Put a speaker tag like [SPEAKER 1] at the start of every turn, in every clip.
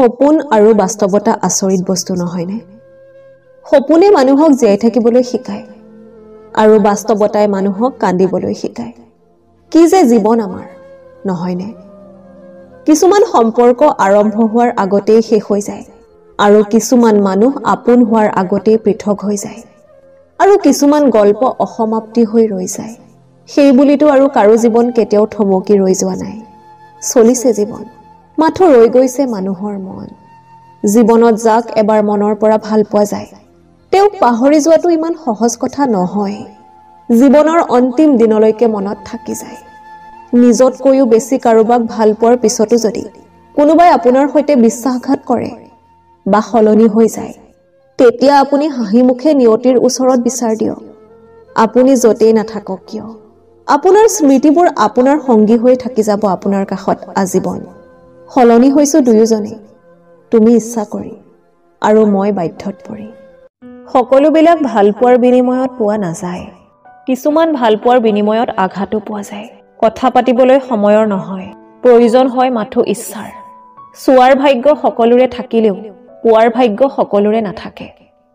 [SPEAKER 1] সপোন আৰু বাস্তৱতা আচৰিত বস্তু নহয়নে? সপোনে মানুহক জীয়াই থাকিবলৈ শিকায় আৰু বাস্তৱতাই মানুহক কান্দিবলৈ শিকায়। কি যে জীৱন আমাৰ, নহয়নে? কিছুমান সম্পৰ্ক আৰম্ভ হোৱাৰ আগতেই শেষ হৈ যায় আৰু কিছুমান মানুহ আপোন হোৱাৰ আগতেই পৃথক হৈ যায় আৰু কিছুমান গল্প অসমাপ্তি হৈ ৰৈ যায়। সেই বুলিতো আৰু কাৰো জীৱন কেতিয়াও থমকি ৰৈ যোৱা নাই। চলিছে জীৱন, মাথো ৰৈ গৈছে মানুহৰ মন। জীৱনত যাক এবাৰ মনৰ পৰা ভাল পোৱা যায়, তেওঁক পাহৰি যোৱাটো ইমান সহজ কথা নহয়। জীৱনৰ অন্তিম দিনলৈকে মনত থাকি যায়। নিজতকৈও বেছি কাৰোবাক ভাল পোৱাৰ পিছতো যদি কোনোবাই আপোনাৰ সৈতে বিশ্বাসঘাত কৰে বা সলনি হৈ যায়, তেতিয়া আপুনি হাঁহি মুখে নিয়তিৰ ওচৰত বিচাৰ দিয়ক। আপুনি য'তেই নাথাকক কিয়, আপোনাৰ স্মৃতিবোৰ আপোনাৰ সংগী হৈ থাকি যাব আপোনাৰ কাষত আজীৱন। সলনি হৈছো দুয়োজনে, তুমি ইচ্ছা কৰি আৰু মই বাধ্যত পৰি। সকলোবিলাক ভালপোৱাৰ বিনিময়ত পোৱা নাযায়। কিছুমান ভালপোৱাৰ বিনিময়ত আঘাতো পোৱা যায়। কথা পাতিবলৈ সময়ৰ নহয়, প্ৰয়োজন হয় মাথো ইচ্ছাৰ। চোৱাৰ ভাগ্য সকলোৰে থাকিলেও পোৱাৰ ভাগ্য সকলোৰে নাথাকে।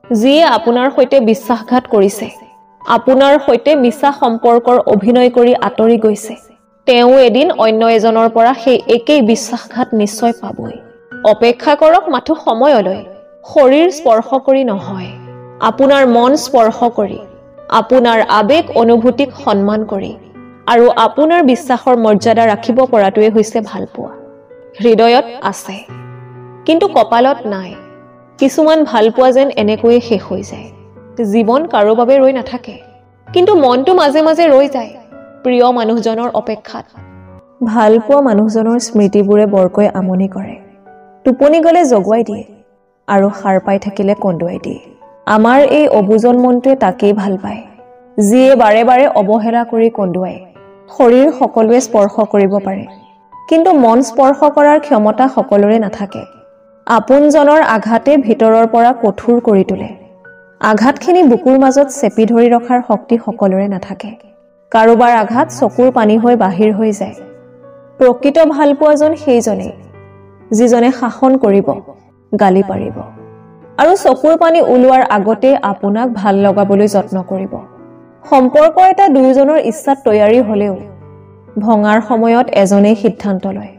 [SPEAKER 1] যিয়ে আপোনাৰ সৈতে বিশ্বাসঘাত কৰিছে, আপোনাৰ সৈতে মিছা সম্পৰ্কৰ অভিনয় কৰি আঁতৰি গৈছে, তেওঁ এদিন অন্য এজনৰ পৰা সেই একেই বিশ্বাসঘাত নিশ্চয় পাবই। অপেক্ষা কৰক মাথো সময়লৈ, শৰীৰ স্পৰ্শ কৰি নহয়, আপোনাৰ মন স্পৰ্শ কৰি, আপোনাৰ আবেগ অনুভূতিক সন্মান কৰি আৰু আপোনাৰ বিশ্বাসৰ মৰ্যাদা ৰাখিব পৰাটোৱে হৈছে ভালপোৱা। হৃদয়ত আছে কিন্তু কপালত নাই। কিছুমান ভালপোৱা যেন এনেকৈয়ে শেষ হৈ যায়। জীৱন কাৰো বাবে ৰৈ নাথাকে, কিন্তু মনটো মাজে মাজে ৰৈ যায় প্ৰিয় মানুহজনৰ অপেক্ষাত। ভালপোৱা মানুহজনৰ স্মৃতিবোৰে বৰকৈ আমনি কৰে। টোপনি গলে জগুৱাই দিয়ে আৰু সাৰ পাই থাকিলে কন্দুৱাই দিয়ে। আমাৰ এই অবুজন মনটোৱে তাকেই ভাল পায়, যিয়ে বাৰে বাৰে অৱহেলা কৰি কন্দুৱায়। শৰীৰ সকলোৱে স্পৰ্শ কৰিব পাৰে, কিন্তু মন স্পৰ্শ কৰাৰ ক্ষমতা সকলোৰে নাথাকে। আপোনজনৰ আঘাতে ভিতৰৰ পৰা কঠোৰ কৰি তোলে। আঘাতখিনি বুকুৰ মাজত চেপি ধৰি ৰখাৰ শক্তি সকলোৰে নাথাকে। কাৰোবাৰ আঘাত চকুৰ পানী হৈ বাহিৰ হৈ যায়। প্ৰকৃত ভালপোৱাজন সেইজনেই যিজনে শাসন কৰিব, গালি পাৰিব আৰু চকুৰ পানী ওলোৱাৰ আগতে আপোনাক ভাল লগাবলৈ যত্ন কৰিব। সম্পৰ্ক এটা দুয়োজনৰ ইচ্ছাত তৈয়াৰী হলেও ভঙাৰ সময়ত এজনেই সিদ্ধান্ত লয়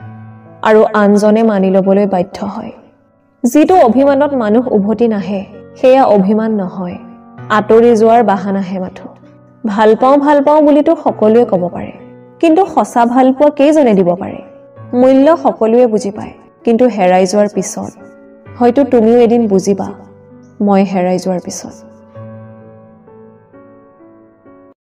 [SPEAKER 1] আৰু আনজনে মানি লবলৈ বাধ্য হয়। যিটো অভিমানত মানুহ উভতি নাহে, সেয়া অভিমান নহয়, আঁতৰি যোৱাৰ বাহানাহে মাথো। ভাল পাওঁ বুলিতো সকলোৱে ক'ব পাৰে, কিন্তু সঁচা ভালপোৱা কেইজনে দিব পাৰে? মূল্য সকলোৱে বুজি পায়, কিন্তু হেৰাই যোৱাৰ পিছত হয়তো তুমিও এদিন বুজিবা, মই হেৰাই যোৱাৰ পিছত।